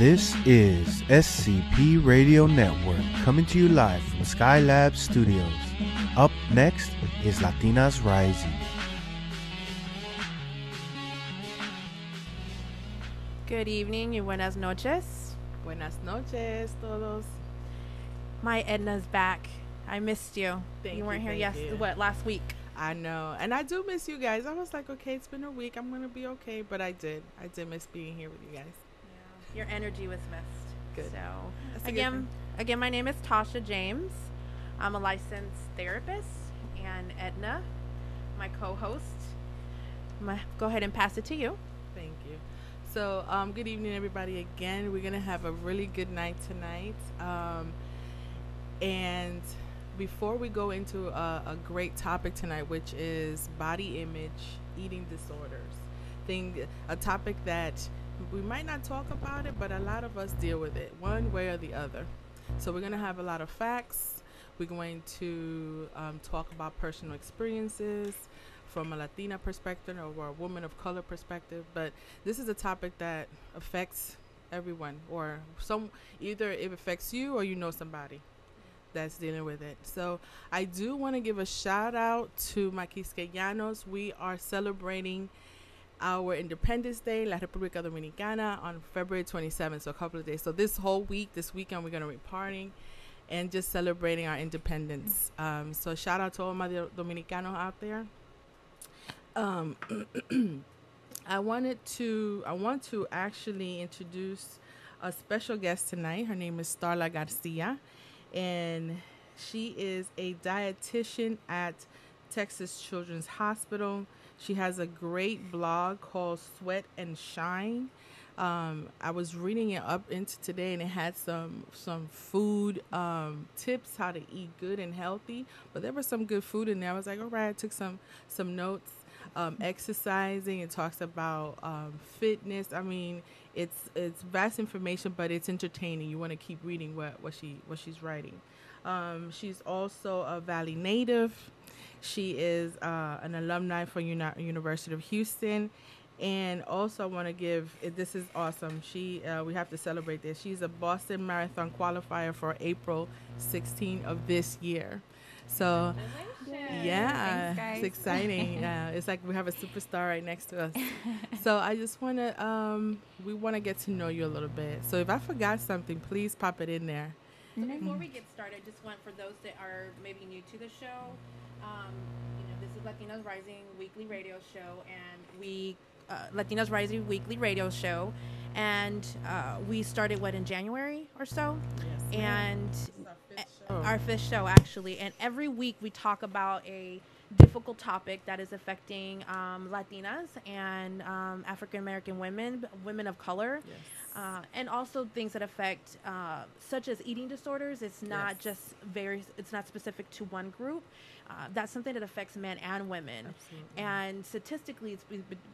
This is SCP Radio Network coming to you live from Skylab Studios. Up next is Latinas Rising. Good evening y buenas noches. Buenas noches, todos. My Edna's back. I missed you. You weren't here last week? I know. And I do miss you guys. I was like, okay, it's been a week. I'm going to be okay. But I did miss being here with you guys. Yeah. Your energy was missed. Good. So, again, my name is Tasha James. I'm a licensed therapist. And Edna, my co-host. Go ahead and pass it to you. Thank you. So, good evening, everybody. Again, we're going to have a really good night tonight. And before we go into a great topic tonight, which is body image, eating disorders, a topic that we might not talk about it, but a lot of us deal with it one way or the other. So we're going to have a lot of facts. We're going to talk about personal experiences from a Latina perspective or a woman of color perspective. But this is a topic that affects everyone, or either it affects you or you know somebody that's dealing with it. So I do want to give a shout out to my Quisqueyanos. We are celebrating our Independence Day, La República Dominicana, on February 27th, so a couple of days. So this weekend, we're going to be partying and just celebrating our independence. So shout out to all my Dominicanos out there. I want to actually introduce a special guest tonight. Her name is Starla Garcia. And she is a dietitian at Texas Children's Hospital. She has a great blog called Sweat and Shine. I was reading it up into today, and it had some food tips, how to eat good and healthy. But there was some good food in there. I was like, all right, I took some notes. Exercising. It talks about fitness. I mean, it's vast information, but it's entertaining. You want to keep reading what she's writing. She's also a Valley native. She is an alumni for University of Houston, and also I want to give. This is awesome. We have to celebrate this. She's a Boston Marathon qualifier for April 16 of this year. So. Yeah, thanks, it's exciting. It's like we have a superstar right next to us. So I just want to, we want to get to know you a little bit. So if I forgot something, please pop it in there. So before we get started, just want for those that are maybe new to the show, this is Latinas Rising weekly radio show, and Latinas Rising weekly radio show, and we started in January or so, Yes, and our fifth show actually, and every week we talk about a difficult topic that is affecting Latinas and African American women of color. Yes. And also things that affect such as eating disorders. It's not it's not specific to one group. That's something that affects men and women. Absolutely. And statistically, it's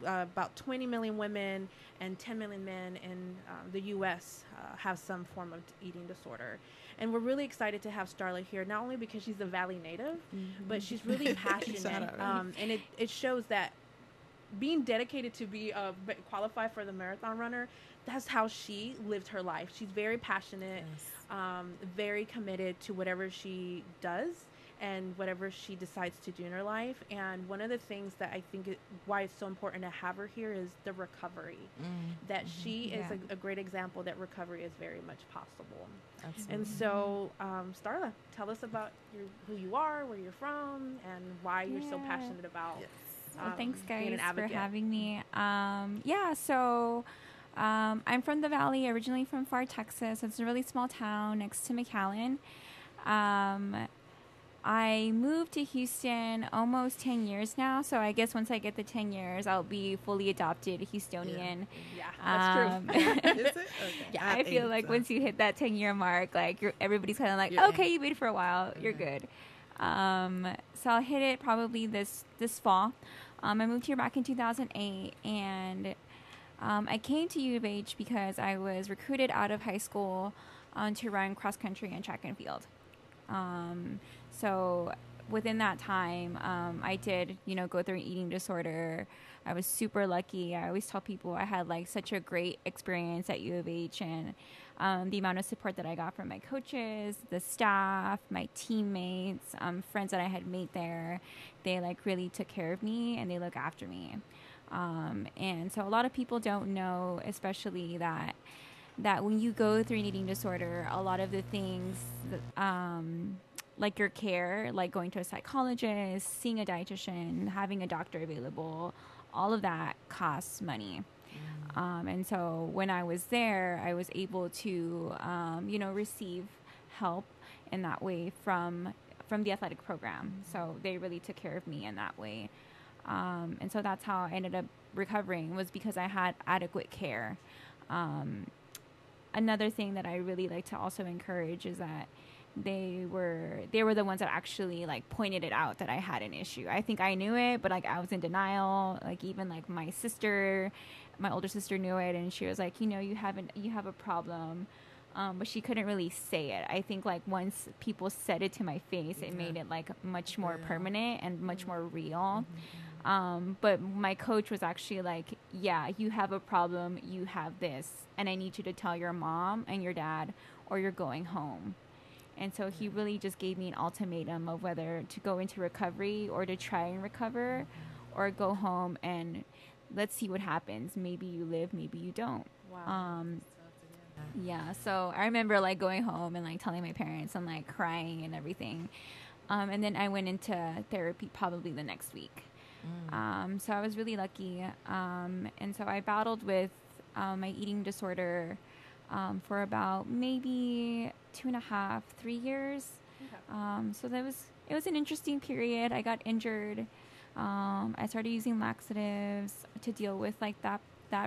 about 20 million women and 10 million men in the U.S. Have some form of eating disorder. And we're really excited to have Starla here, not only because she's a Valley native, but she's really passionate. And it shows that being dedicated to be qualified for the marathon runner, that's how she lived her life. She's very passionate, very committed to whatever she does and whatever she decides to do in her life. And one of the things that I think why it's so important to have her here is the recovery. That she is a great example that recovery is very much possible. Absolutely. And so, Starla, tell us about who you are, where you're from, and why you're so passionate about. Yes. Well, thanks, being an guys, for advocate. having me. So I'm from the Valley, originally from Far, Texas. It's a really small town next to McAllen. I moved to Houston almost 10 years now, so I guess once I get the 10 years, I'll be fully adopted Houstonian. Yeah, that's true. Is it? Okay. Yeah, I feel like once you hit that 10-year mark, like everybody's kind of like, okay, you waited for a while, you're good. So I'll hit it probably this fall. I moved here back in 2008, and I came to U of H because I was recruited out of high school to run cross country and track and field. So within that time, I did, go through an eating disorder. I was super lucky. I always tell people I had like such a great experience at U of H, and the amount of support that I got from my coaches, the staff, my teammates, friends that I had made there, they like really took care of me and they look after me. And so a lot of people don't know, especially that when you go through an eating disorder, a lot of the things that, like your care, like going to a psychologist, seeing a dietitian, having a doctor available, all of that costs money. And so when I was there, I was able to, receive help in that way from the athletic program. So they really took care of me in that way. And so that's how I ended up recovering, was because I had adequate care. Another thing that I really like to also encourage is that they were the ones that actually like pointed it out that I had an issue. I think I knew it, but like I was in denial. Like even like my older sister knew it, and she was like, you have a problem. But she couldn't really say it. I think like once people said it to my face, it made it like much more permanent and much more real. But my coach was actually like, yeah, you have a problem, you have this, and I need you to tell your mom and your dad or you're going home. And so he really just gave me an ultimatum of whether to go into recovery or to try and recover or go home and let's see what happens. Maybe you live, maybe you don't. Wow. Yeah, so I remember like going home and like telling my parents and like crying and everything. And then I went into therapy probably the next week. So I was really lucky. And so I battled with my eating disorder for about maybe 2.5, 3 years. Okay. So it was an interesting period. I got injured. I started using laxatives to deal with like that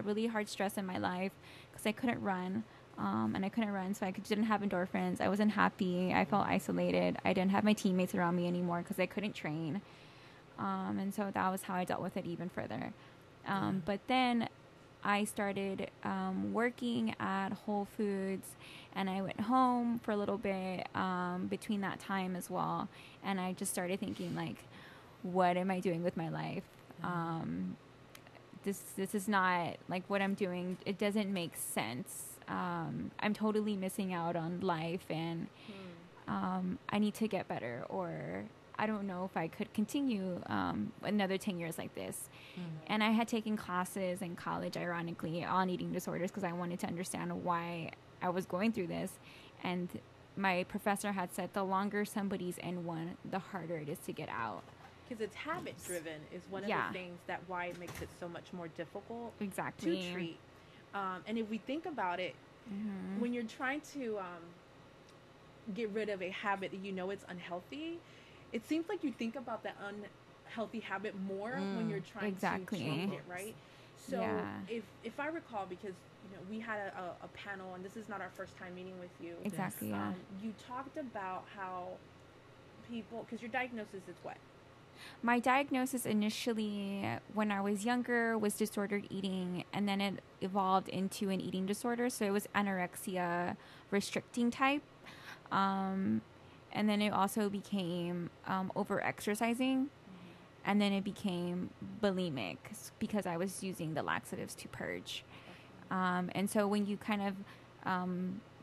really hard stress in my life because I couldn't run. And I couldn't run, so I didn't have endorphins. I wasn't happy. I felt isolated. I didn't have my teammates around me anymore because I couldn't train. And so that was how I dealt with it even further. But then I started working at Whole Foods, and I went home for a little bit between that time as well. And I just started thinking, like, what am I doing with my life? This is not, like, what I'm doing. It doesn't make sense. I'm totally missing out on life, and I need to get better, or I don't know if I could continue another 10 years like this. And I had taken classes in college, ironically, on eating disorders because I wanted to understand why I was going through this. And my professor had said the longer somebody's in one, the harder it is to get out. Because it's habit driven is one of the things that why it makes it so much more difficult to treat. And if we think about it, when you're trying to get rid of a habit that you know it's unhealthy, it seems like you think about that unhealthy habit more when you're trying to change it, right? So if I recall, because we had a panel, and this is not our first time meeting with you. Exactly. You talked about how people, because your diagnosis is what? My diagnosis initially, when I was younger, was disordered eating, and then it evolved into an eating disorder. So it was anorexia restricting type. And then it also became over-exercising. And then it became bulimic because I was using the laxatives to purge. And so when you kind of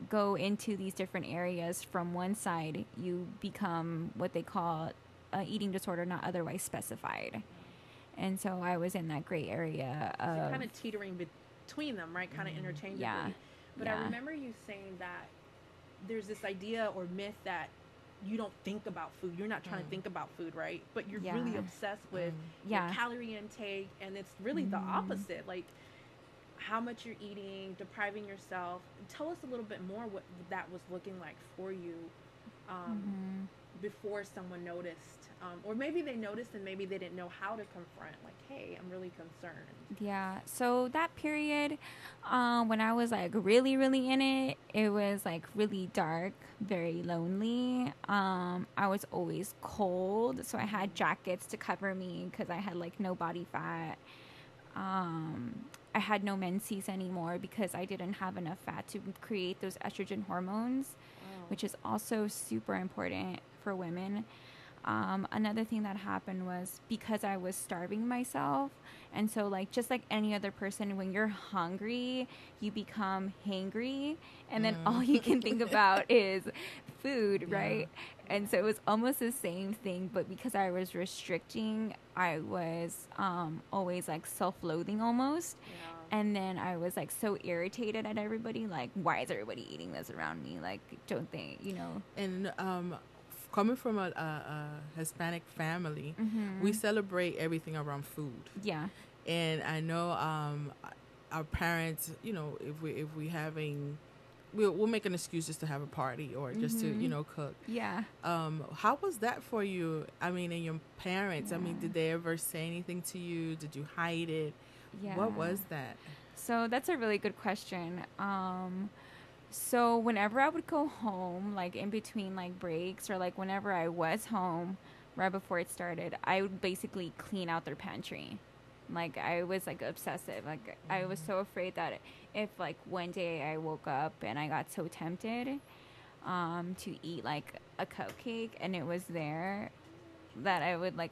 go into these different areas from one side, you become what they call eating disorder not otherwise specified. And so I was in that gray area of so kind of teetering between them, right? Kind of interchangeably. But I remember you saying that there's this idea or myth that you don't think about food. You're not trying to think about food, right? But you're really obsessed with your calorie intake, and it's really the opposite. Like how much you're eating, depriving yourself. Tell us a little bit more what that was looking like for you before someone noticed. Or maybe they noticed and maybe they didn't know how to confront, like, hey, I'm really concerned. Yeah. So that period, when I was like really, really in it, it was like really dark, very lonely. I was always cold. So I had jackets to cover me because I had like no body fat. I had no menses anymore because I didn't have enough fat to create those estrogen hormones, which is also super important for women. Another thing that happened was because I was starving myself. And so, like, just like any other person, when you're hungry, you become hangry. And then all you can think about is food, right? And so it was almost the same thing. But because I was restricting, I was always like self-loathing almost. And then I was like so irritated at everybody. Like, why is everybody eating this around me? Like, don't they, you know? And coming from a Hispanic family, we celebrate everything around food. Yeah. And I know our parents, you know, if we having, we'll make an excuse just to have a party or just to, you know, cook. Yeah. How was that for you? I mean, and your parents, I mean, did they ever say anything to you? Did you hide it? Yeah. What was that? So that's a really good question. So whenever I would go home, like in between like breaks or like whenever I was home right before it started, I would basically clean out their pantry. Like I was like obsessive. Like I was so afraid that if like one day I woke up and I got so tempted to eat like a cupcake and it was there, that I would like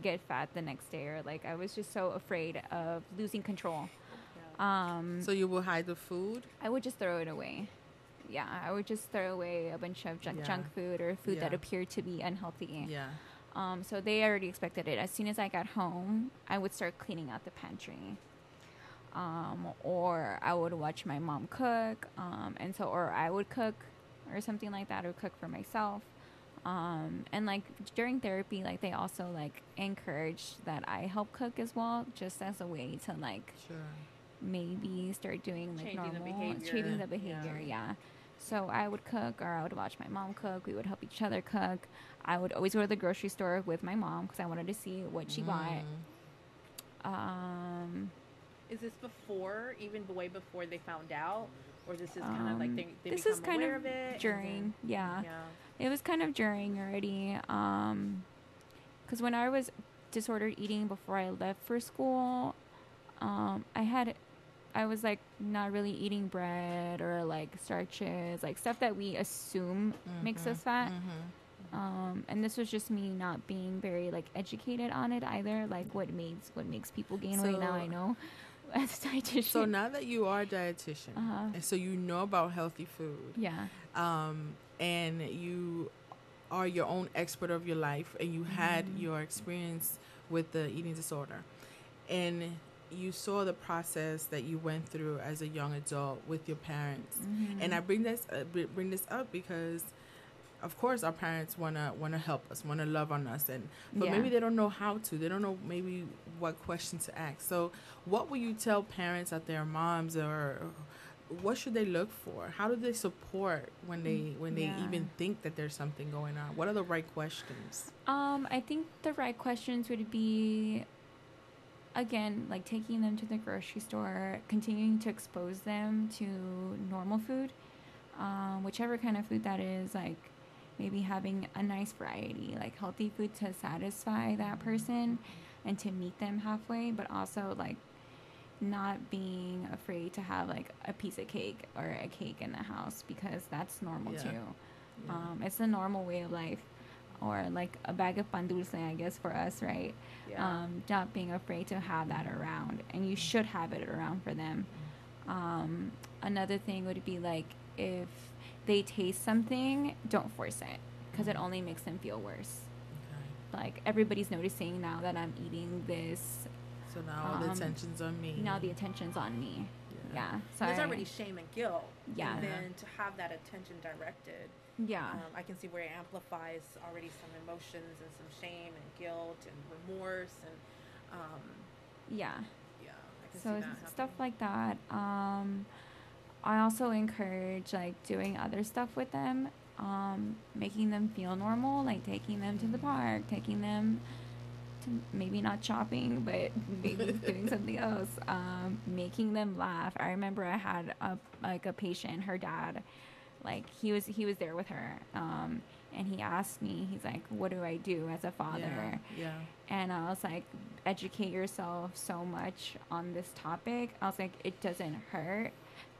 get fat the next day, or like I was just so afraid of losing control. So you will hide the food? I would just throw it away. Yeah, I would just throw away a bunch of junk food or food that appeared to be unhealthy. Yeah. So they already expected it. As soon as I got home, I would start cleaning out the pantry. Or I would watch my mom cook. Or I would cook or something like that, or cook for myself. And like during therapy, like they also like encouraged that I help cook as well, just as a way to like maybe start doing like changing the behavior. Yeah. So I would cook, or I would watch my mom cook. We would help each other cook. I would always go to the grocery store with my mom because I wanted to see what she bought. Is this before, even way before they found out, or this is kind of like they this become is kind aware of it during, it was kind of during already. Because when I was disordered eating before I left for school, I was like not really eating bread or like starches, like stuff that we assume makes us fat. And this was just me not being very like educated on it either, like what makes people gain weight. Now I know as a dietitian. So now that you are a dietitian, and so you know about healthy food, and you are your own expert of your life, and you had your experience with the eating disorder, and you saw the process that you went through as a young adult with your parents. And I bring this up because, of course, our parents wanna help us, wanna love on us, but maybe they don't know how to. They don't know maybe what questions to ask. So, what will you tell parents out there, moms, or what should they look for? How do they support when they even think that there's something going on? What are the right questions? I think the right questions would be, again, like taking them to the grocery store, continuing to expose them to normal food, whichever kind of food that is, like maybe having a nice variety, like healthy food to satisfy that person and to meet them halfway, but also like not being afraid to have like a piece of cake or a cake in the house, because that's normal too. It's a normal way of life. Or like a bag of pan dulce, I guess, for us, right? Not being afraid to have that around, and you should have it around for them. Another thing would be like, if they taste something, don't force it, because it only makes them feel worse. Like everybody's noticing now that I'm eating this, so now the attention's on me. Now the attention's on me. So there's already shame and guilt. And Yeah. then to have that attention directed. I can see where it amplifies already some emotions and some shame and guilt and remorse and I can see that stuff like that. I also encourage like doing other stuff with them, making them feel normal, like taking them to the park, taking them to maybe not shopping, but maybe doing something else, making them laugh. I remember I had a patient, her dad, like he was there with her, and he asked me, he's like, what do I do as a father? And I was like, educate yourself so much on this topic. I was like, it doesn't hurt,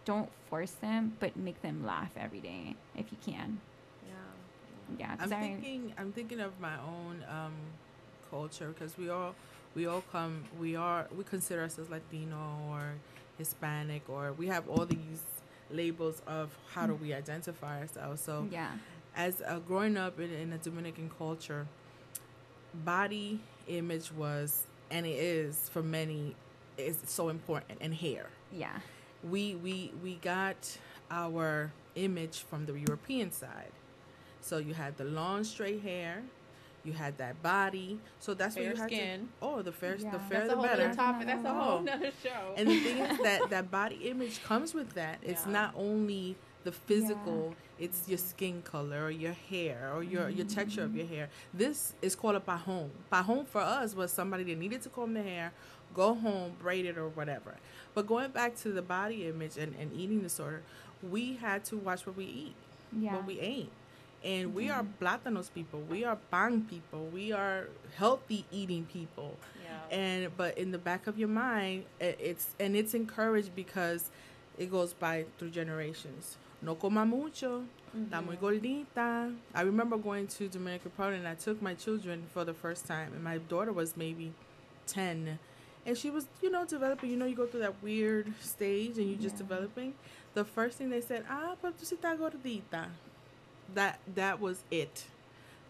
don't force them, but make them laugh every day if you can. Yeah, I'm thinking of my own culture, because we consider ourselves Latino or Hispanic, or we have all these labels of how do we identify ourselves. So yeah, as growing up in a Dominican culture, body image was, and it is for many, is so important. And hair, yeah, we got our image from the European side. So you had the long straight hair, you had that body. So that's what Fair you had skin. to. Oh, the fair, Yeah. the fairer That's the a whole better. other topic. That's a whole Oh. nother show. And the thing is that body image comes with that. It's Yeah. not only the physical, it's your skin color or your hair or your texture of your hair. This is called a pajon. Pajon for us was somebody that needed to comb their hair, go home, braid it or whatever. But going back to the body image and eating disorder, we had to watch what we eat, yeah. what we ate. And we are plátanos people. We are pan people. We are healthy eating people. Yeah. But in the back of your mind, it's encouraged because it goes by through generations. No coma mucho, está muy gordita. I remember going to Dominican Republic, and I took my children for the first time, and my daughter was maybe 10, and she was, developing. You go through that weird stage, and you're just developing. The first thing they said, pero tú sí estás gordita. That was it.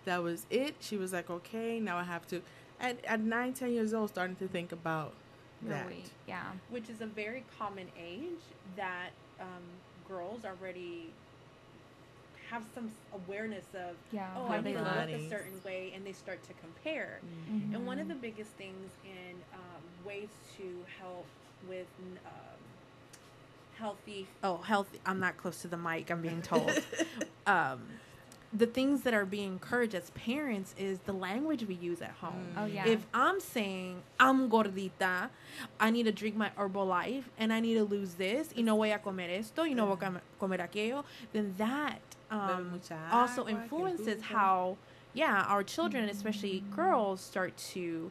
That was it. She was like, okay, now I have to. At 9, 10 years old, starting to think about that. Weight. Yeah. Which is a very common age that girls already have some awareness of, how I they need to look body. a certain way, and they start to compare. Mm-hmm. And one of the biggest things in ways to help with healthy. I'm not close to the mic, I'm being told. The things that are being encouraged as parents is the language we use at home. Oh, yeah. If I'm saying I'm gordita, I need to drink my Herbalife and I need to lose this, y no voy a comer esto, y no voy a comer aquello, then that also influences how, our children, especially girls, start to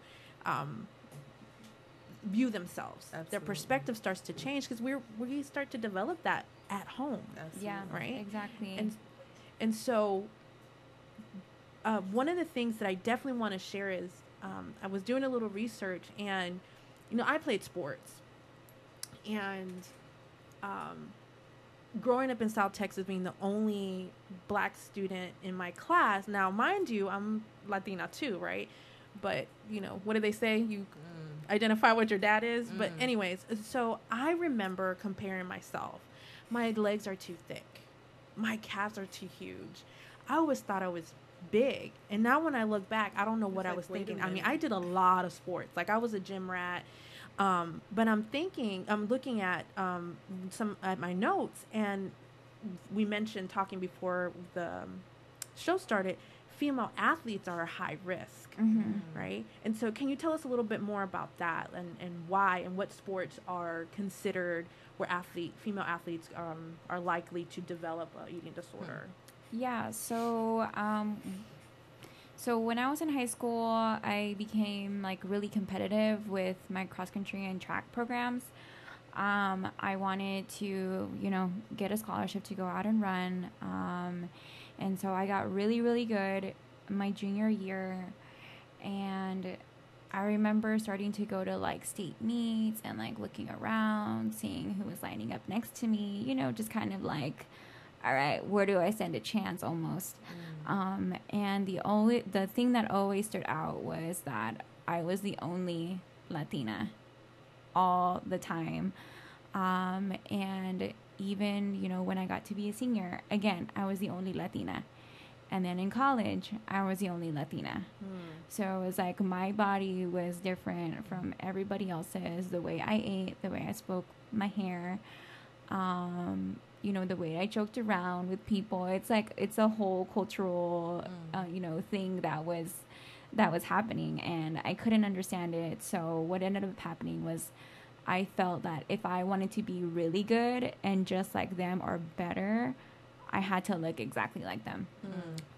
view themselves. Absolutely. Their perspective starts to change because we start to develop that at home. Absolutely. Yeah. Right? Exactly. And so one of the things that I definitely want to share is I was doing a little research, and I played sports, and growing up in South Texas, being the only black student in my class. Now, mind you, I'm Latina too, right? But what do they say? You identify what your dad is. But anyways, so I remember comparing myself. My legs are too thick. My calves are too huge. I always thought I was big. And now when I look back, I don't know what I was thinking. I mean, I did a lot of sports. Like, I was a gym rat. But I'm looking at at my notes, and we mentioned talking before the show started, female athletes are a high risk, right? And so can you tell us a little bit more about that and why and what sports are considered where female athletes are likely to develop an eating disorder? Yeah, so when I was in high school, I became really competitive with my cross country and track programs. I wanted to, get a scholarship to go out and run. And so I got really, really good my junior year. And I remember starting to go to state meets and looking around, seeing who was lining up next to me, just kind of all right, where do I stand a chance almost? And the thing that always stood out was that I was the only Latina all the time. And even, when I got to be a senior, again, I was the only Latina. And then in college, I was the only Latina. So it was my body was different from everybody else's, the way I ate, the way I spoke, my hair, the way I joked around with people. It's a whole cultural, thing that was happening, and I couldn't understand it. So what ended up happening was I felt that if I wanted to be really good and just like them or better, I had to look exactly like them.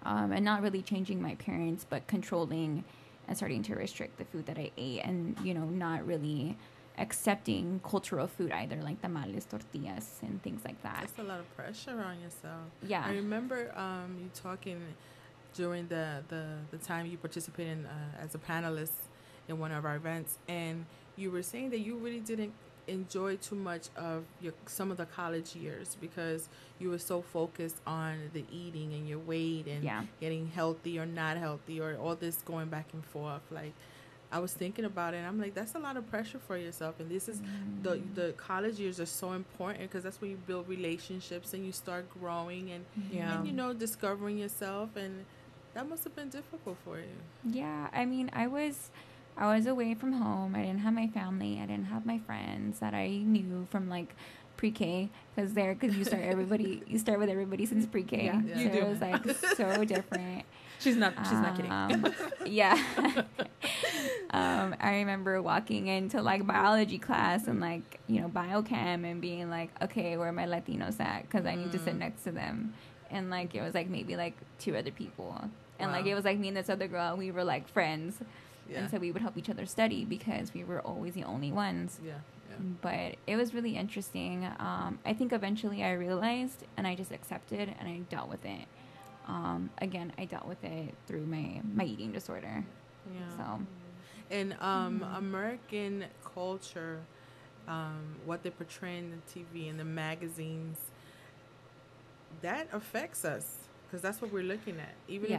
And not really changing my appearance, but controlling and starting to restrict the food that I ate, and, not really accepting cultural food either, like tamales, tortillas, and things like that. That's a lot of pressure on yourself. Yeah. I remember you talking during the time you participated in, as a panelist in one of our events, and you were saying that you really didn't enjoy too much of some of the college years because you were so focused on the eating and your weight and getting healthy or not healthy or all this going back and forth. Like, I was thinking about it and I'm like, that's a lot of pressure for yourself. And this is the college years are so important because that's when you build relationships and you start growing and you know, discovering yourself, and that must have been difficult for you. Yeah, I mean, I was away from home. I didn't have my family. I didn't have my friends that I knew from like pre-K, because you start with everybody since pre-K. Yeah, so you do. It was like so different. She's not kidding. Yeah. I remember walking into like biology class and like, you know, biochem and being like, okay, where are my Latinos at? Because I need to sit next to them. And like, it was like maybe like 2 other people. And like, it was like me and this other girl, and we were like friends. Yeah. And so we would help each other study because we were always the only ones. Yeah. But it was really interesting. I think eventually I realized and I just accepted and I dealt with it. Again, I dealt with it through my eating disorder. Yeah. So. And American culture, what they portray in the TV and the magazines, that affects us because that's what we're looking at. Even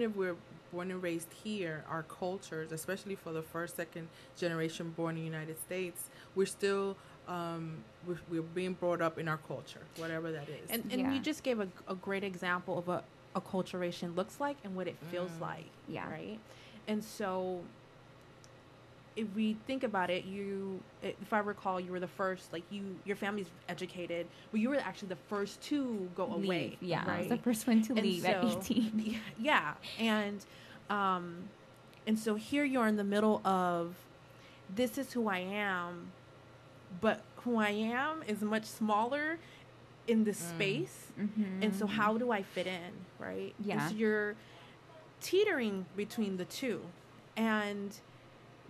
if we're born and raised here, our cultures, especially for the first, second generation born in the United States, we're still we're being brought up in our culture, whatever that is. And you just gave a great example of what acculturation looks like and what it feels like. Yeah. Right. And so if we think about it, if I recall, you were the first, like your family's educated, but you were actually the first to go away. Yeah, right? I was the first one to leave at 18. Yeah, and so here you are in the middle of, this is who I am, but who I am is much smaller in this space, and so how do I fit in, right? Yeah. And so you're teetering between the two, and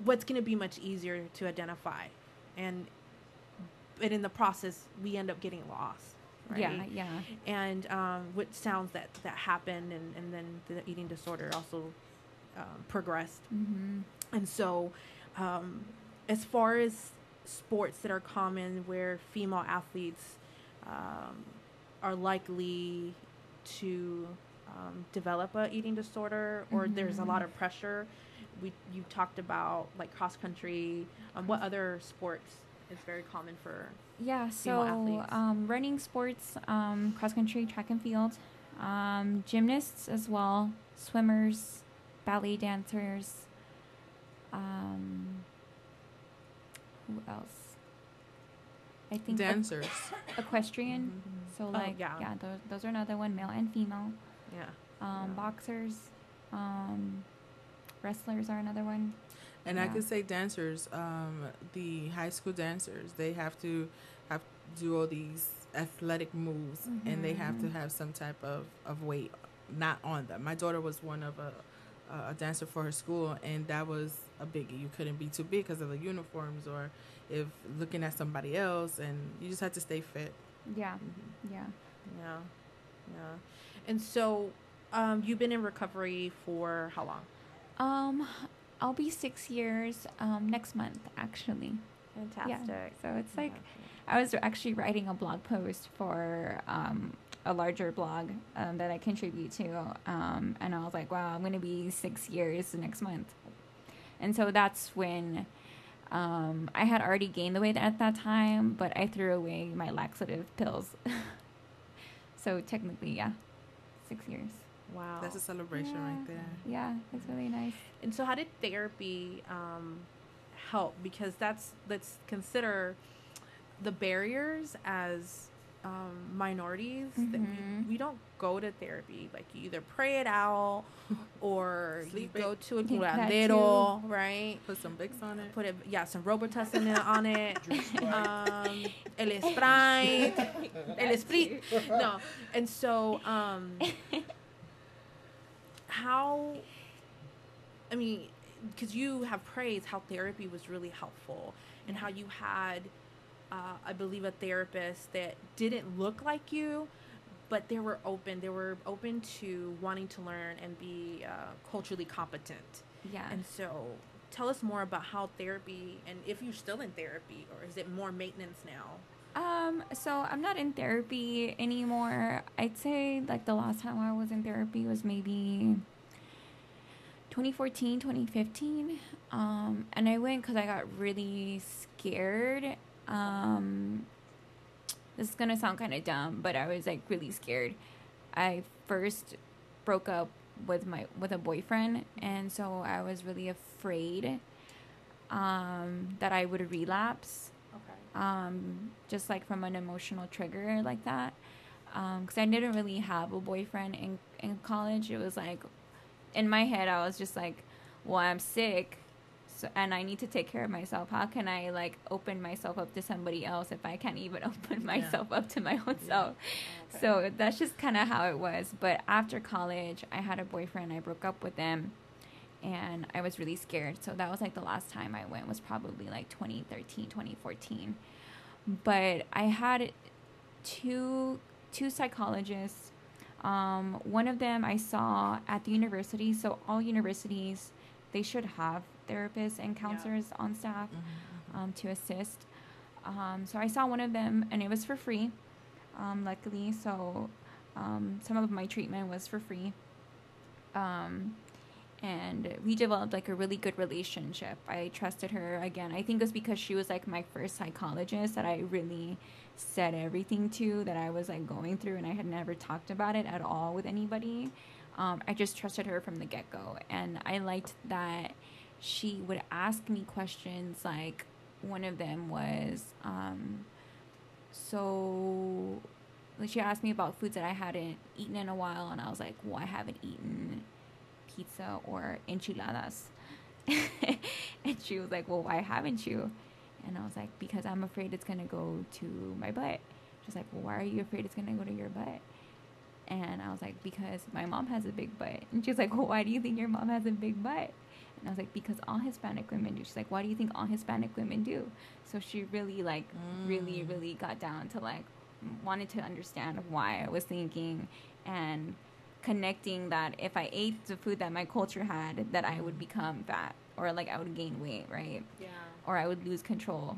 what's going to be much easier to identify, but in the process we end up getting lost, right? Yeah. And what sounds that happened, and then the eating disorder also progressed. And so as far as sports that are common where female athletes are likely to develop a eating disorder, or there's a lot of pressure, you talked about like cross country. What other sports is very common for female athletes? Running sports, cross country, track and field, gymnasts as well, swimmers, ballet dancers. Who else? I think dancers, equestrian. So like those are another one, male and female. Boxers, wrestlers are another one. And I could say dancers, the high school dancers, they have to do all these athletic moves, and they have to have some type of weight not on them. My daughter was one of a dancer for her school, and that was a biggie. You couldn't be too big because of the uniforms, or if looking at somebody else, and you just had to stay fit. Yeah. And so you've been in recovery for how long? I'll be 6 years next month, actually. Fantastic. Yeah. So it's like, I was actually writing a blog post for a larger blog that I contribute to, and I was like, wow, I'm going to be 6 years next month. And so that's when I had already gained the weight at that time, but I threw away my laxative pills. So technically, 6 years. Wow. That's a celebration right there. Yeah, it's really nice. And so how did therapy help? Because let's consider the barriers as minorities. That we don't go to therapy. Like, you either pray it out or you go to a curandero, right? Put some Vicks on it. Some Robitussin on it. El Sprite. El Sprit. No. And so because you have praised how therapy was really helpful, and how you had, I believe, a therapist that didn't look like you, but they were open. They were open to wanting to learn and be culturally competent. Yeah. And so, tell us more about how therapy, and if you're still in therapy, or is it more maintenance now? So I'm not in therapy anymore. I'd say like the last time I was in therapy was maybe 2014, 2015. And I went because I got really scared. This is gonna sound kind of dumb, but I was like really scared. I first broke up with a boyfriend, and so I was really afraid that I would relapse. Okay. Just like from an emotional trigger like that. Because I didn't really have a boyfriend in college. It was like, in my head, I was just like, well, I'm sick, so, and I need to take care of myself. How can I like open myself up to somebody else if I can't even open myself up to my own self? Okay. So that's just kind of how it was. But after college, I had a boyfriend. I broke up with him, and I was really scared. So that was like the last time I went was probably like 2013, 2014. But I had two psychologists. One of them I saw at the university. So all universities, they should have therapists and counselors on staff to assist. So I saw one of them, and it was for free, luckily. So some of my treatment was for free. And we developed like a really good relationship. I trusted her again. I think it was because she was like my first psychologist that I really said everything to that I was like going through, and I had never talked about it at all with anybody. I just trusted her from the get-go, and I liked that she would ask me questions. Like one of them was, so she asked me about foods that I hadn't eaten in a while, and I was like, well, I haven't eaten pizza or enchiladas. And she was like, well, why haven't you? And I was like, because I'm afraid it's gonna go to my butt. She's like, well, why are you afraid it's gonna go to your butt? And I was like, because my mom has a big butt. And she's like, well, why do you think your mom has a big butt? And I was like, because all Hispanic women do. She's like, why do you think all Hispanic women do? So she really like really got down to like wanted to understand why I was thinking, and connecting that if I ate the food that my culture had, that I would become fat, or like I would gain weight, right? Yeah. Or I would lose control.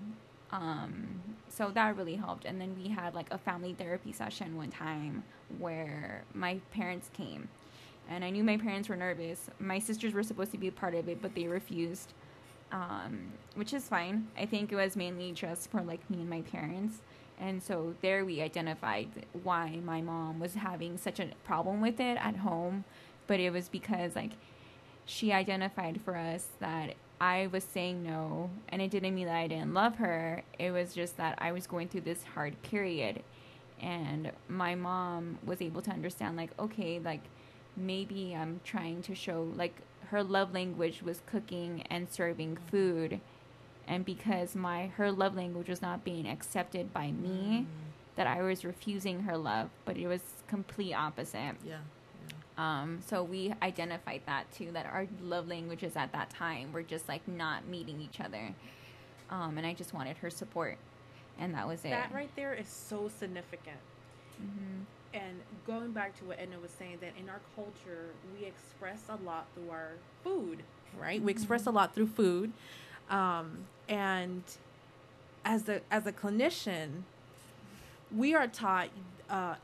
So that really helped. And then we had like a family therapy session one time where my parents came, and I knew my parents were nervous. My sisters were supposed to be a part of it, but they refused, which is fine. I think it was mainly just for like me and my parents. And so there we identified why my mom was having such a problem with it at home. But it was because like she identified for us that I was saying no, and it didn't mean that I didn't love her. It was just that I was going through this hard period. And my mom was able to understand like, okay, like maybe I'm trying to show, like her love language was cooking and serving food. And because her love language was not being accepted by me, that I was refusing her love, but it was complete opposite. So we identified that too, that our love languages at that time were just like not meeting each other. And I just wanted her support, and that was it. That right there is so significant. And going back to what Edna was saying, that in our culture, we express a lot through our food, right? We express a lot through food. And as a clinician, we are taught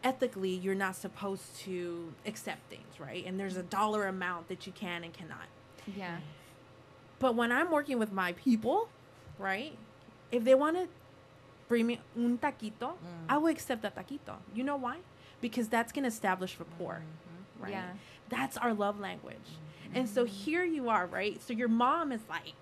ethically you're not supposed to accept things, right? And there's a dollar amount that you can and cannot. Yeah. But when I'm working with my people, right, if they want to bring me un taquito, I will accept that taquito. You know why? Because that's going to establish rapport, right? Yeah. That's our love language. And so here you are, right? So your mom is like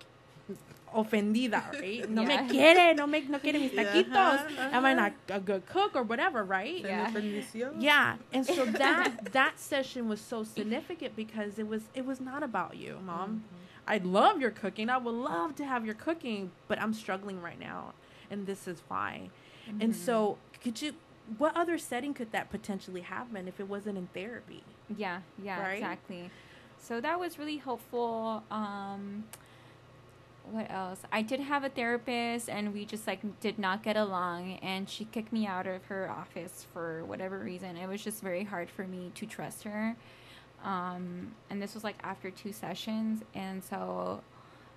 ofendida, right? No me quiere, no quiere mis taquitos. Am I not a good cook or whatever, right? Yeah. And so that session was so significant because it was not about you, Mom. I love your cooking. I would love to have your cooking, but I'm struggling right now, and this is why. And so what other setting could that potentially happen if it wasn't in therapy? Yeah, right? Exactly. So that was really helpful. what else? I did have a therapist, and we just like did not get along, and she kicked me out of her office for whatever reason. It was just very hard for me to trust her. And this was like after 2 sessions, and so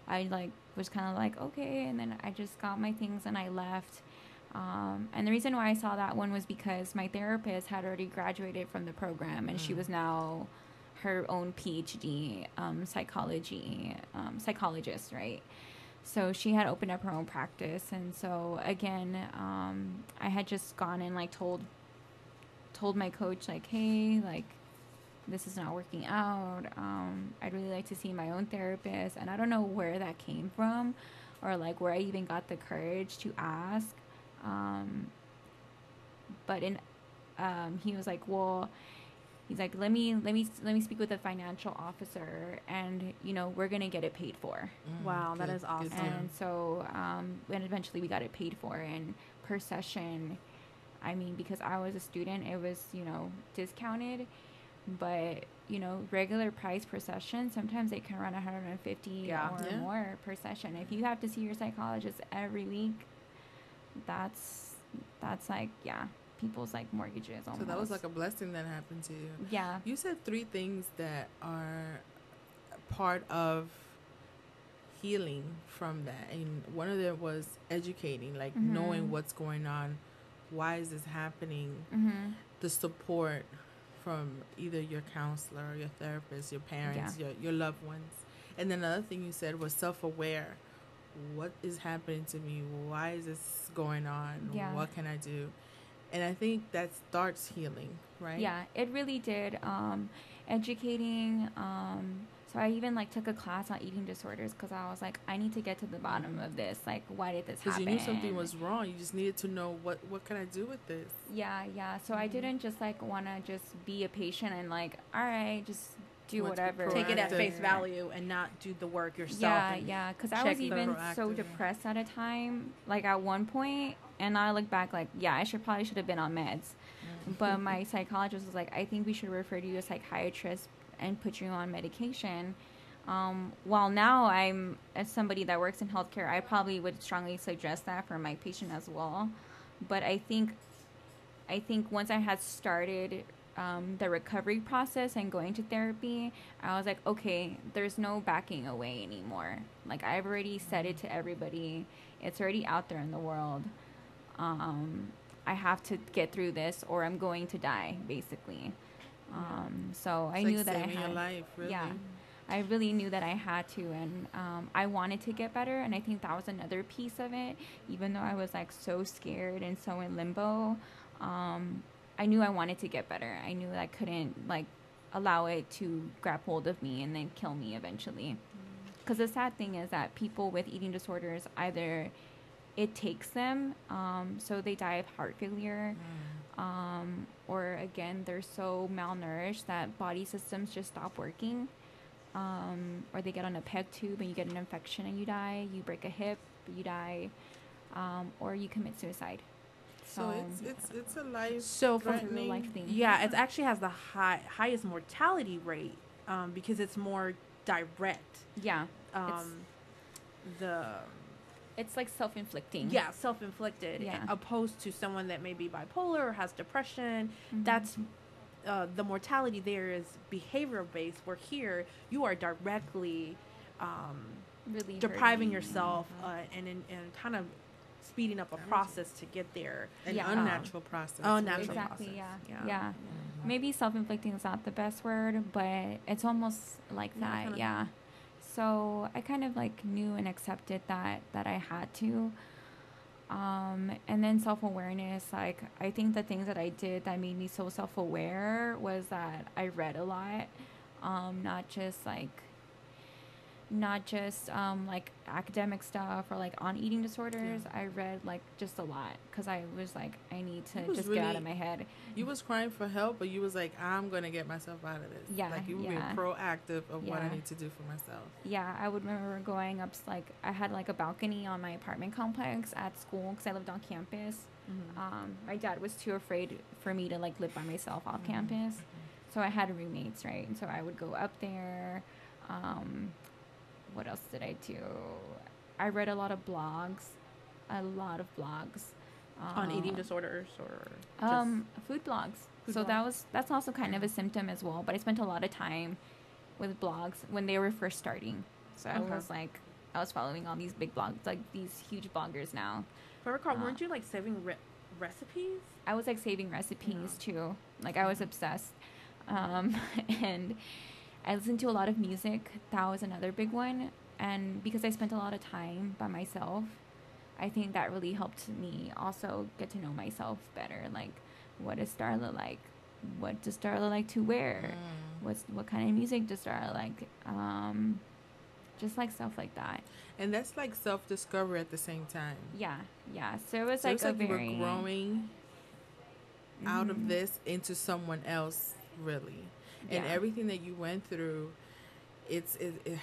I like was kind of like, okay, and then I just got my things and I left. And the reason why I saw that one was because my therapist had already graduated from the program, and she was now her own PhD psychologist, right? So she had opened up her own practice, and so again, I had just gone and like told my coach like, hey, like this is not working out. I'd really like to see my own therapist, and I don't know where that came from, or like where I even got the courage to ask. But he was like, well, he's like, let me speak with the financial officer, and we're gonna get it paid for. Wow, that is awesome. And so and eventually we got it paid for, and per session, I mean, because I was a student, it was discounted, but regular price per session, sometimes they can run 150 or more per session. If you have to see your psychologist every week, that's like people's like mortgages almost. So that was like a blessing that happened to you. Yeah. You said 3 things that are part of healing from that, and one of them was educating, like knowing what's going on, why is this happening, the support from either your counselor, your therapist, your parents, your loved ones. And then another thing you said was self-aware. What is happening to me? Why is this going on? Yeah. What can I do? And I think that starts healing, right? Yeah, it really did. Educating. So I even like took a class on eating disorders, because I was like, I need to get to the bottom of this. Like, why did this happen? Because you knew something was wrong. You just needed to know what can I do with this? Yeah. So I didn't just like want to just be a patient and like, all right, just do whatever. Take it at face value and not do the work yourself. Yeah. Because I was even so depressed at a time, like at one point, and I look back like, I probably should have been on meds. But my psychologist was like, I think we should refer you to a psychiatrist and put you on medication. While now I'm, as somebody that works in healthcare, I probably would strongly suggest that for my patient as well. But I think once I had started the recovery process and going to therapy, I was like, okay, there's no backing away anymore. Like, I've already said it to everybody. It's already out there in the world. I have to get through this, or I'm going to die, basically. So I knew that I had, life, really. Yeah, I really knew that I had to, and I wanted to get better, and I think that was another piece of it. Even though I was like so scared and so in limbo, I knew I wanted to get better. I knew that I couldn't like allow it to grab hold of me and then kill me eventually. Because the sad thing is that people with eating disorders, either it takes them, so they die of heart failure, or again, they're so malnourished that body systems just stop working, or they get on a peg tube and you get an infection and you die, you break a hip, you die, or you commit suicide. So it's a life. So for a life thing. Yeah, it actually has the highest mortality rate, because it's more direct. Yeah. It's like self-inflicting. Yeah, self-inflicted. Yeah. Opposed to someone that may be bipolar or has depression. That's the mortality there is behavioral based. Where here you are directly really depriving yourself and kind of speeding up a process to get there. An unnatural process. Unnatural exactly, process. Yeah. Maybe self-inflicting is not the best word, but it's almost like that. Yeah. So I kind of like knew and accepted that I had to. And then self-awareness, like I think the things that I did that made me so self-aware was that I read a lot, not just like academic stuff or like on eating disorders. I read like just a lot, because I was like, I need to just get out of my head. You was crying for help, but you was like, I'm gonna get myself out of this. Yeah, like you were being proactive of what I need to do for myself. Yeah, I would remember going up, like I had like a balcony on my apartment complex at school, because I lived on campus. My dad was too afraid for me to like live by myself off campus, so I had roommates, right? And so I would go up there. What else did I do? I read a lot of blogs, On eating um, disorders or just food blogs. food So blogs? that's also kind of a symptom as well. But I spent a lot of time with blogs when they were first starting. So Okay. I was following all these big blogs, like these huge bloggers now. If I recall, weren't you like saving recipes? I was like saving recipes too. Like I was obsessed. Um, and I listened to a lot of music. That was another big one. And because I spent a lot of time by myself, I think that really helped me also get to know myself better. Like, what does Starla like? What does Starla like to wear? What kind of music does Starla like? Just like stuff like that. And that's like self-discovery at the same time. Yeah, yeah. So it was So like it's a like you were very growing out of this into someone else, really. And Yeah. everything that you went through, it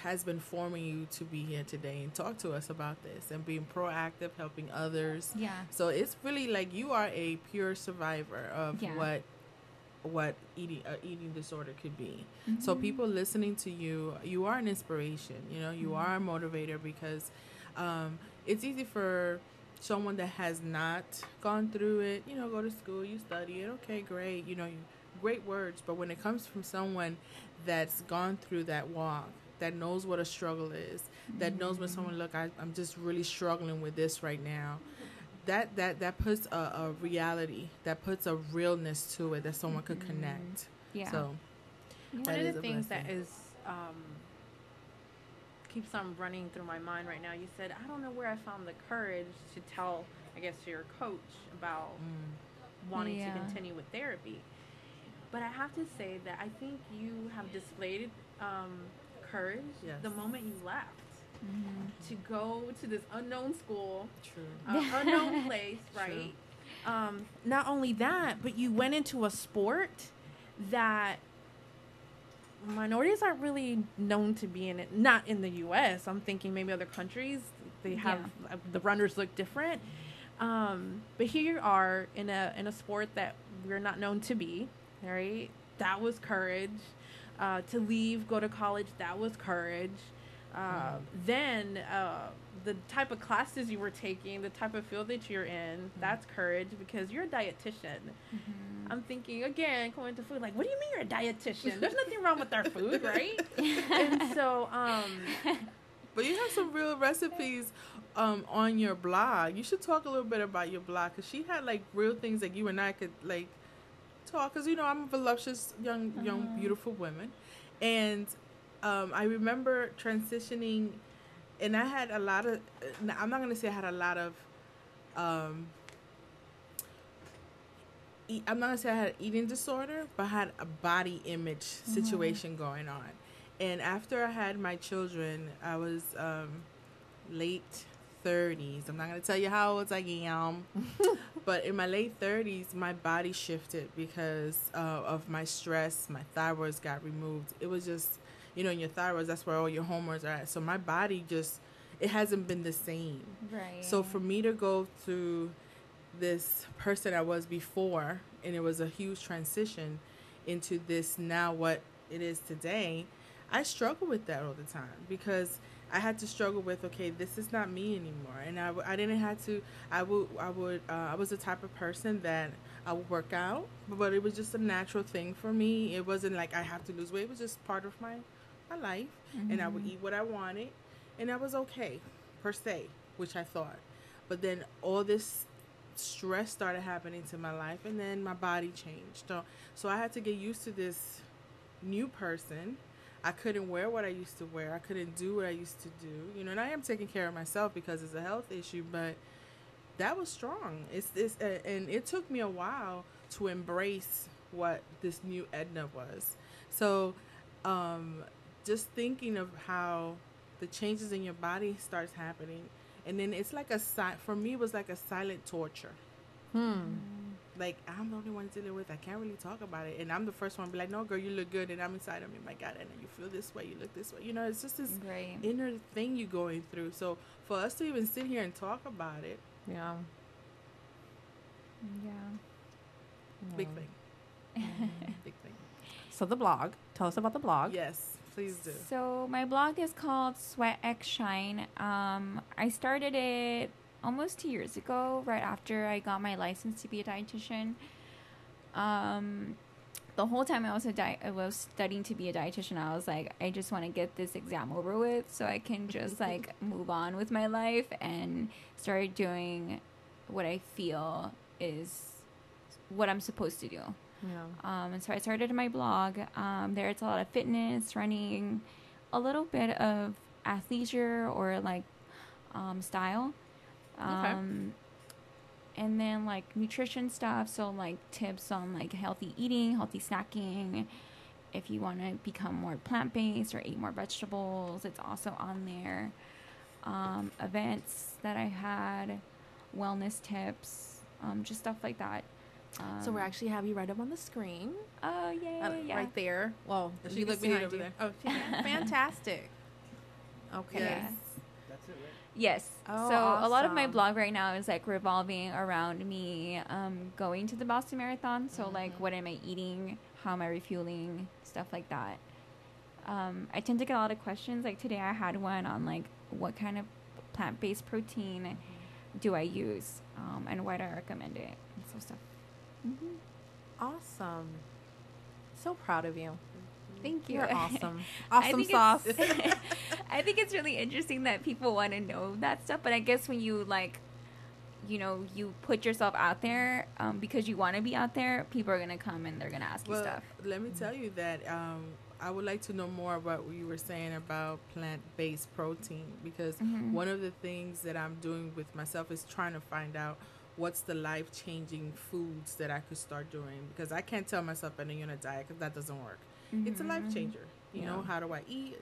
has been forming you to be here today and talk to us about this and being proactive, helping others. Yeah. So it's really like you are a pure survivor of Yeah. what eating disorder could be. So people listening to you, you are an inspiration. You know, you are a motivator because it's easy for someone that has not gone through it. You know, go to school, you study it. Okay, great. You know, great words. But when it comes from someone that's gone through that walk, that knows what a struggle is, that knows when someone look, I'm just really struggling with this right now. That puts a reality, that puts a realness to it that someone could connect. Yeah. So One that of is the a things that blessing. is keeps on running through my mind right now. You said, I don't know where I found the courage to tell, I guess, your coach about wanting Yeah. to continue with therapy. But I have to say that I think you have displayed courage Yes. the moment you left to go to this unknown school, True. unknown place, right? Not only that, but you went into a sport that minorities aren't really known to be in it. Not in the U.S. I'm thinking maybe other countries, they have the runners look different. But here you are in a sport that we're not known to be, right? That was courage. To leave, go to college, that was courage. Then the type of classes you were taking, the type of field that you're in, that's courage because you're a dietitian. I'm thinking, again, going to food, like, what do you mean you're a dietitian? There's nothing wrong with our food, right? And so, But you have some real recipes on your blog. You should talk a little bit about your blog because she had like real things that you and I could like talk. Because you know I'm a voluptuous young beautiful woman, and I remember transitioning, and I had a lot of. I'm not gonna say I had a lot of. I'm not gonna say I had an eating disorder, but I had a body image situation going on. And after I had my children, I was late 30s. I'm not gonna tell you how old I am, but in my late 30s, my body shifted because of my stress. My thyroids got removed. It was just, you know, in your thyroids, that's where all your hormones are at. So my body just, it hasn't been the same. Right. So for me to go through this person I was before, and it was a huge transition into this now what it is today, I struggle with that all the time because I had to struggle with, okay, this is not me anymore. And I didn't have to, I was the type of person that I would work out, but it was just a natural thing for me. It wasn't like I have to lose weight. It was just part of my life. And I would eat what I wanted, and that was okay, per se, which I thought. But then all this stress started happening to my life, and then my body changed. So I had to get used to this new person. I couldn't wear what I used to wear. I couldn't do what I used to do. You know, and I am taking care of myself because it's a health issue, but that was strong. And it took me a while to embrace what this new Edna was. So just thinking of how the changes in your body starts happening, and then it's like for me, it was like a silent torture. Like, I'm the only one dealing with it. I can't really talk about it. And I'm the first one to be like, no, girl, you look good. And I'm inside of me, my God, and you feel this way, you look this way. You know, it's just this inner thing you're going through. So for us to even sit here and talk about it, yeah. Big thing. Big thing. So the blog. Tell us about the blog. Yes. Please do. So my blog is called Sweat X Shine. I started it almost 2 years ago, right after I got my license to be a dietitian. The whole time I was studying to be a dietitian, I was like, I just want to get this exam over with so I can just like move on with my life and start doing what I feel is what I'm supposed to do. Yeah. And so I started my blog. There's a lot of fitness, running, a little bit of athleisure or like style. Okay. And then like nutrition stuff, so like tips on like healthy eating, healthy snacking. If you want to become more plant-based or eat more vegetables, it's also on there. Events that I had, wellness tips, just stuff like that. So we actually have you right up on the screen. Oh yeah. Right there. Well, She if you can look see it behind over you. there. Oh, fantastic. Okay. Yeah. That's it, right? Yes. Oh, So a lot of my awesome. blog right now is like revolving around me going to the Boston Marathon. So like, what am I eating? How am I refueling? Stuff like that. I tend to get a lot of questions. Like today I had one on like, what kind of plant-based protein do I use? And why do I recommend it? And so stuff. Awesome. So proud of you. Thank you. You're awesome. I Awesome think sauce. I think it's really interesting that people want to know that stuff. But I guess when you like, you put yourself out there because you want to be out there, people are going to come and they're going to ask you stuff. Let me tell you that I would like to know more about what you were saying about plant-based protein, because one of the things that I'm doing with myself is trying to find out what's the life-changing foods that I could start doing, because I can't tell myself I'm on a diet because that doesn't work. It's a life changer. You know, how do I eat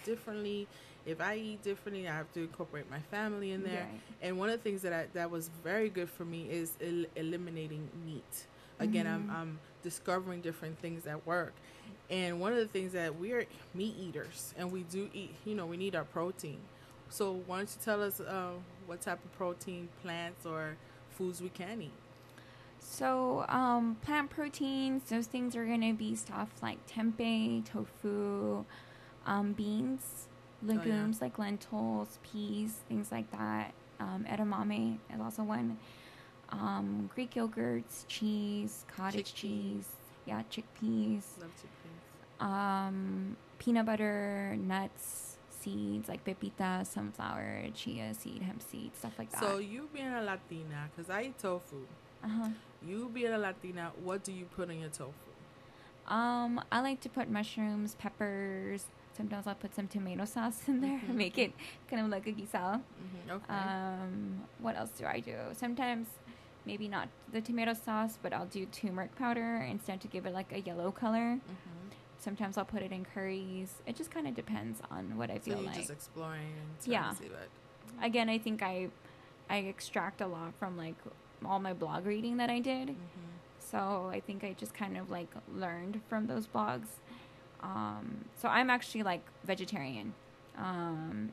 differently? If I eat differently, I have to incorporate my family in there. Right. And one of the things that was very good for me is eliminating meat. Again, I'm discovering different things that work. And one of the things that we're meat eaters, and we do eat, we need our protein. So why don't you tell us what type of protein, plants, or foods we can eat? So, plant proteins, those things are going to be stuff like tempeh, tofu, beans, legumes like lentils, peas, things like that. Edamame is also one. Greek yogurts, cheese, cottage cheese, chickpeas. Love chickpeas. Peanut butter, nuts, seeds like pepita, sunflower, chia seed, hemp seed, stuff like that. So you being a Latina, because I eat tofu. You being a Latina, what do you put in your tofu? I like to put mushrooms, peppers. Sometimes I'll put some tomato sauce in there, make it kind of like a guisado. Okay. What else do I do? Sometimes, maybe not the tomato sauce, but I'll do turmeric powder instead to give it like a yellow color. Sometimes I'll put it in curries. It just kind of depends on what I feel so you're like. just exploring and Yeah. trying to see what. Again, I think I extract a lot from like all my blog reading that I did. So I think I just kind of like learned from those blogs. So I'm actually like vegetarian. And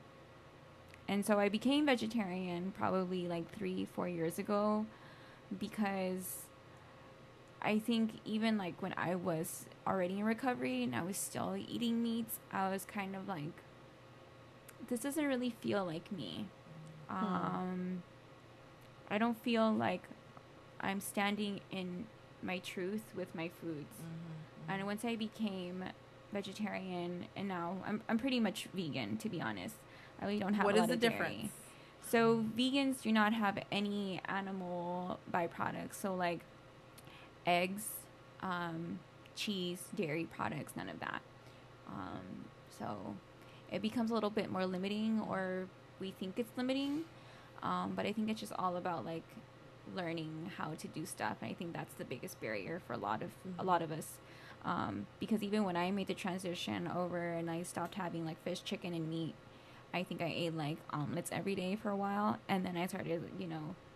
so I became vegetarian probably like 3-4 years ago, because I think even like when I was already in recovery and I was still eating meats, I was kind of like, this doesn't really feel like me. I don't feel like I'm standing in my truth with my foods. And once I became vegetarian, and now I'm pretty much vegan, to be honest. I really don't have a lot of dairy. difference? So vegans do not have any animal byproducts. So like eggs, cheese, dairy products, none of that. So it becomes a little bit more limiting, or we think it's limiting. But I think it's just all about like learning how to do stuff. And I think that's the biggest barrier for a lot of us. Because even when I made the transition over and I stopped having like fish, chicken, and meat, I think I ate like omelets every day for a while, and then I started,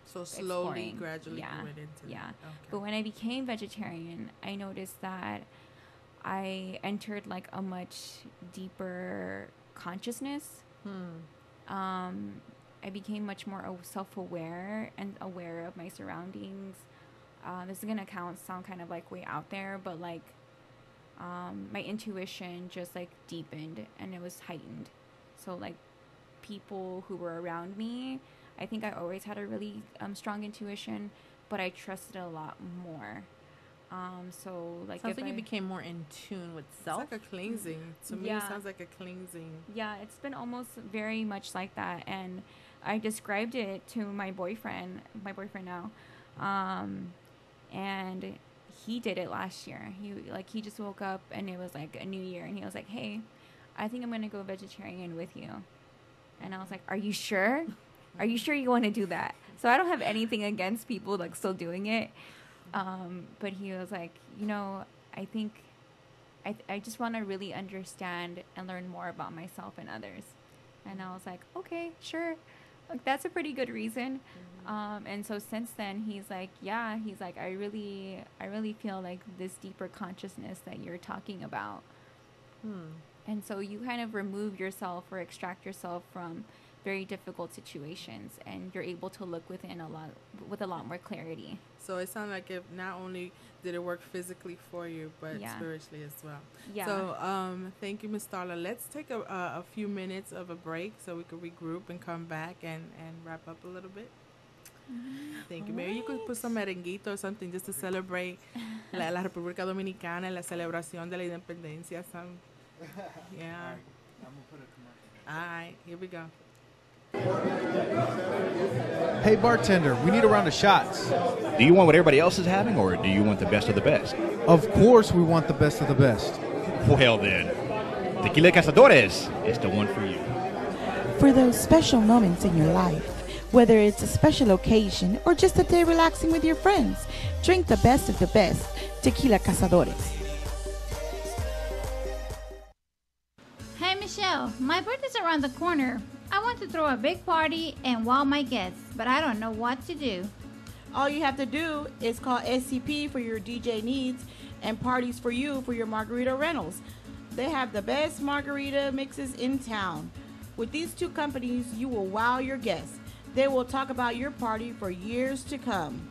So slowly, exploring. gradually Yeah. you went into Yeah. that. Okay. But when I became vegetarian, I noticed that I entered like a much deeper consciousness. I became much more self-aware and aware of my surroundings. This is gonna sound kind of like way out there, but like my intuition just like deepened and it was heightened. So like people who were around me, I think I always had a really strong intuition, but I trusted a lot more. So like Sounds if like you became more in tune with self. It's like a cleansing. To me, it sounds like a cleansing. Yeah, it's been almost very much like that. And I described it to my boyfriend now. And he did it last year. He just woke up and it was like a new year and he was like, "Hey, I think I'm going to go vegetarian with you." And I was like, "Are you sure? Are you sure you want to do that?" So I don't have anything against people like still doing it. But he was like, I think I just want to really understand and learn more about myself and others. And I was like, okay, sure. Like, that's a pretty good reason. And so since then, he's like, I really feel like this deeper consciousness that you're talking about. And so you kind of remove yourself or extract yourself from very difficult situations, and you're able to look within with a lot more clarity. So it sounded like if not only did it work physically for you, but spiritually as well. Yeah. So thank you, Ms. Starla. Let's take a few minutes of a break so we can regroup and come back and wrap up a little bit. Thank you. Maybe you could put some merenguito or something just to celebrate la República Dominicana and la celebración de la independencia. Yeah. I'm gonna put a commercial. All right, here we go. Hey bartender, we need a round of shots. Do you want what everybody else is having, or do you want the best of the best? Of course we want the best of the best. Well then, Tequila Cazadores is the one for you. For those special moments in your life, whether it's a special occasion or just a day relaxing with your friends, drink the best of the best, Tequila Cazadores. Hey Michelle, my birthday's around the corner. I want to throw a big party and wow my guests, but I don't know what to do. All you have to do is call SCP for your DJ needs and Parties for You for your margarita rentals. They have the best margarita mixes in town. With these two companies, you will wow your guests. They will talk about your party for years to come.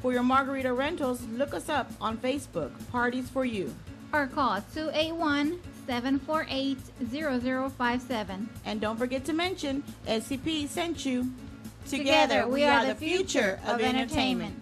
For your margarita rentals, look us up on Facebook, Parties for You. Or call 281-748-0057. And don't forget to mention SCP sent you. Together, we are the future of entertainment.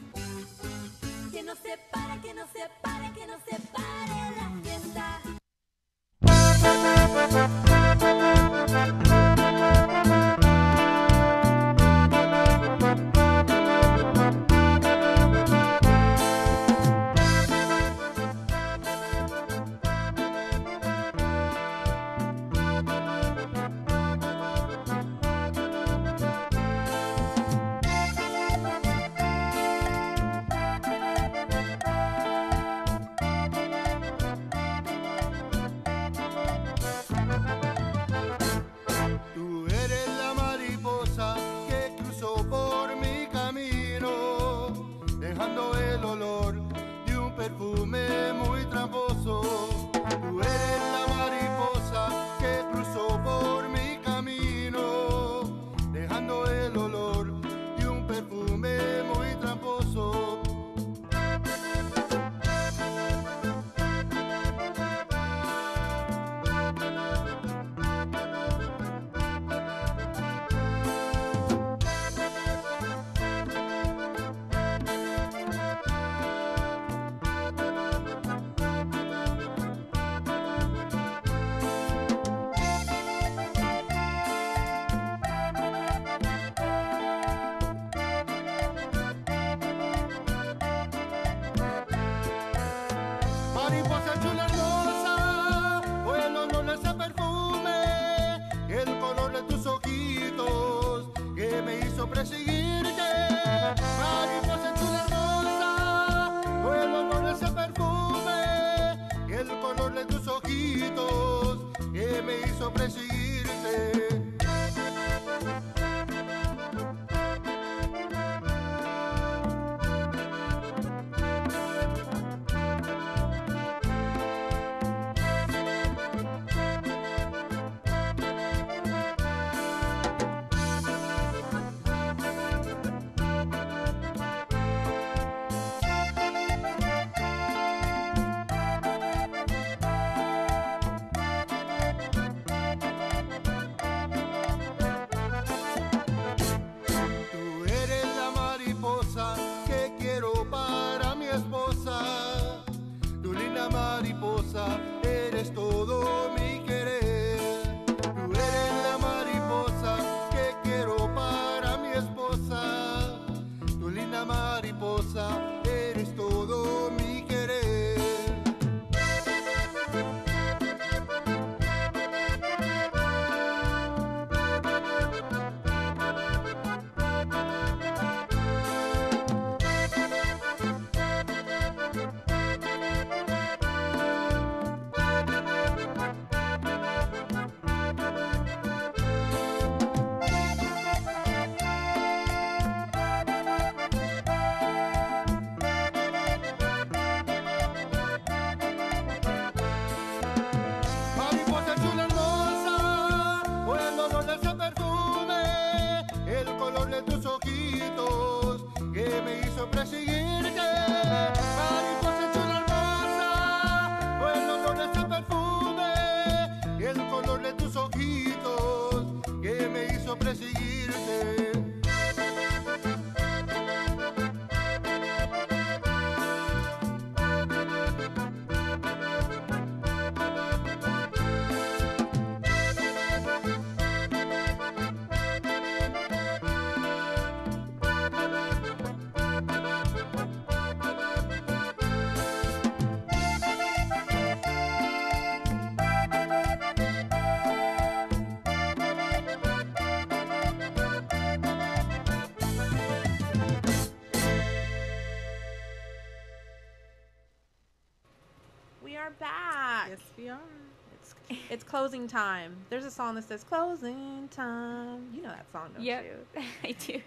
seguirte. We are back. Yes, we are. It's closing time. There's a song that says closing time. You know that song, don't Yep, you? I do.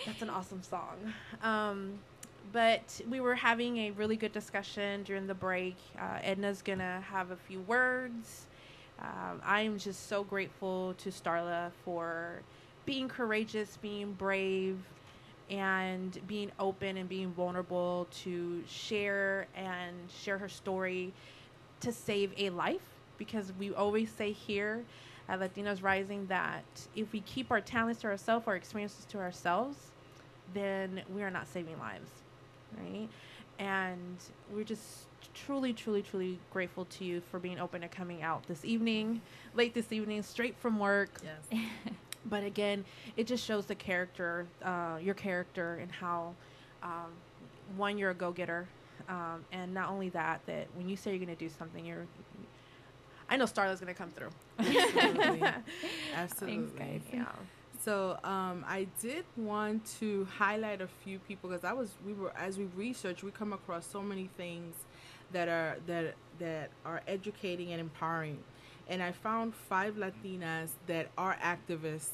That's an awesome song. But we were having a really good discussion during the break. Edna's going to have a few words. I'm just so grateful to Starla for being courageous, being brave, and being open and being vulnerable to share her story to save a life. Because we always say here at Latinos Rising that if we keep our talents to ourselves, our experiences to ourselves, then we are not saving lives, right? And we're just truly, truly, truly grateful to you for being open to coming out late this evening, straight from work. Yes. But again, it just shows the character, your character, and how, one, you're a go-getter. And not only that when you say you're going to do something, I know Starla's going to come through. Absolutely. Absolutely. Thanks, guys. Yeah. So I did want to highlight a few people because as we research, we come across so many things that are educating and empowering, and I found 5 Latinas that are activists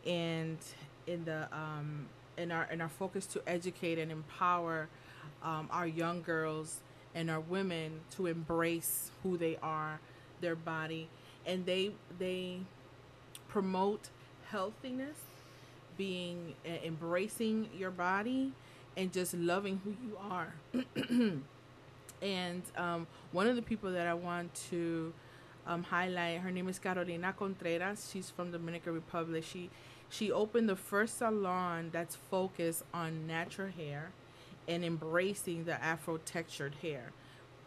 and in our focus to educate and empower our young girls and our women to embrace who they are, their body, and they promote healthiness, being embracing your body, and just loving who you are. And one of the people that I want to highlight, her name is Carolina Contreras. She's from Dominican Republic. She opened the first salon that's focused on natural hair and embracing the Afro textured hair.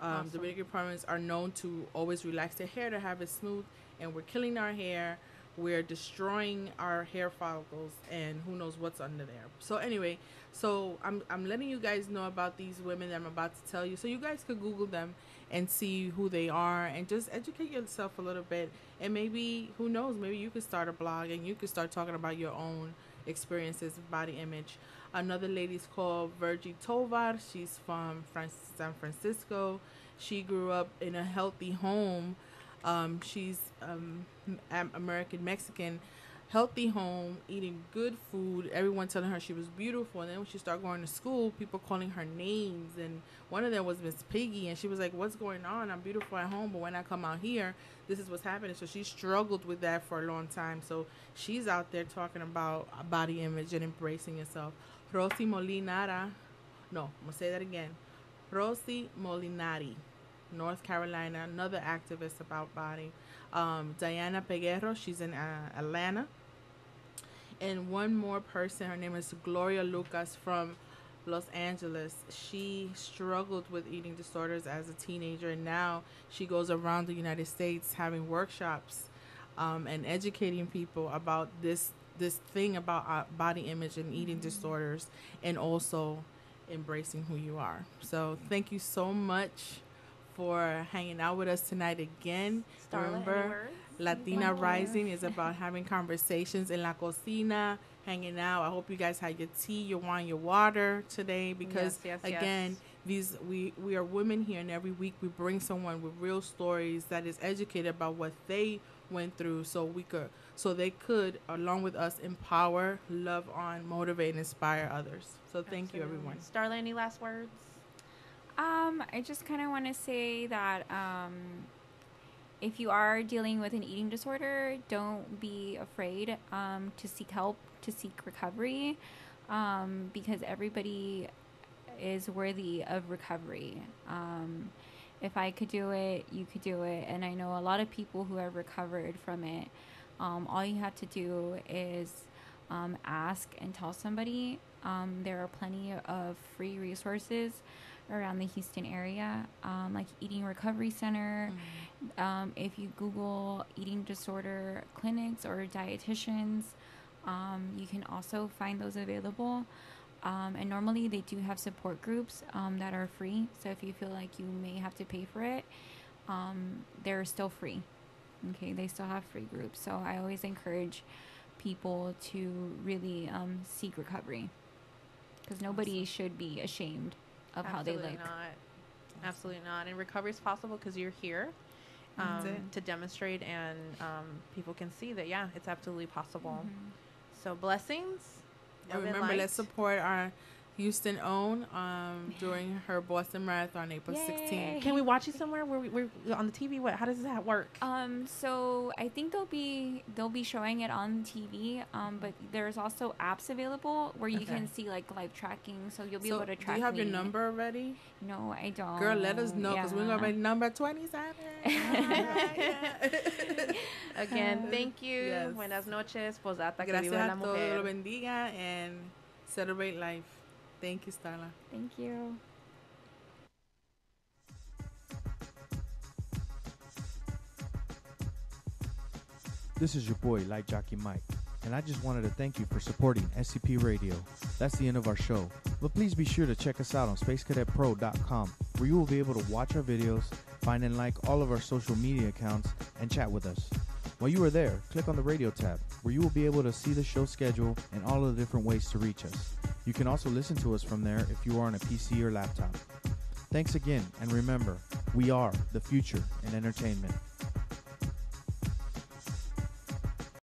Awesome. Dominican Republicans are known to always relax their hair to have it smooth, and we're killing our hair. We're destroying our hair follicles, and who knows what's under there. So anyway, I'm letting you guys know about these women that I'm about to tell you, so you guys could Google them and see who they are and just educate yourself a little bit. And maybe, who knows, maybe you could start a blog and you could start talking about your own experiences with body image. Another lady's called Virgie Tovar. She's from San Francisco. She grew up in a healthy home. She's American Mexican, healthy home, eating good food, everyone telling her she was beautiful. And then when she started going to school, people calling her names, and one of them was Miss Piggy, and she was like, what's going on? I'm beautiful at home, but when I come out here, this is what's happening. So she struggled with that for a long time. So she's out there talking about body image and embracing yourself. Rosie Molinara, no, I'm gonna say that again. Rosie Molinari, North Carolina, another activist about body. Diana Peguero, she's in Atlanta. And one more person, her name is Gloria Lucas from Los Angeles. She struggled with eating disorders as a teenager, and now she goes around the United States having workshops and educating people about this thing about body image and eating disorders, and also embracing who you are. So thank you so much for hanging out with us tonight again. Starla, Remember, Latina Rising is about having conversations in la cocina, hanging out. I hope you guys had your tea, your wine, your water today, because again, we are women here, and every week we bring someone with real stories that is educated about what they went through, so they could, along with us, empower, love on, motivate, and inspire others. So thank you, everyone. Starla, any last words? I just kind of want to say that if you are dealing with an eating disorder, don't be afraid to seek help, to seek recovery, because everybody is worthy of recovery. If I could do it, you could do it. And I know a lot of people who have recovered from it. All you have to do is ask and tell somebody. There are plenty of free resources around the Houston area, like Eating Recovery Center. If you Google eating disorder clinics or dietitians, you can also find those available. And normally they do have support groups that are free. So if you feel like you may have to pay for it, they're still free. Okay, they still have free groups. So I always encourage people to really seek recovery, because nobody should be ashamed of how they look. Absolutely not. And recovery is possible because you're here to demonstrate, and people can see that, yeah, it's absolutely possible. So blessings. And remember, let's support our Houston own during her Boston Marathon, April 16th. Can we watch it somewhere? We're on the TV? How does that work? So I think they'll be showing it on TV. But there's also apps available where you can see like live tracking. So you'll be able to track. Do you have your number already? No, I don't. Girl, let us know, because we're gonna be number 27. Again, thank you. Yes. Buenas noches. Posata que vive la mujer. Gracias a todos, lo bendiga, and celebrate life. Thank you, Starla. Thank you. This is your boy, Light Jockey Mike, and I just wanted to thank you for supporting SCP Radio. That's the end of our show, but please be sure to check us out on spacecadetpro.com, where you will be able to watch our videos, find and like all of our social media accounts, and chat with us. While you are there, click on the radio tab, where you will be able to see the show schedule and all of the different ways to reach us. You can also listen to us from there if you are on a PC or laptop. Thanks again, and remember, we are the future in entertainment.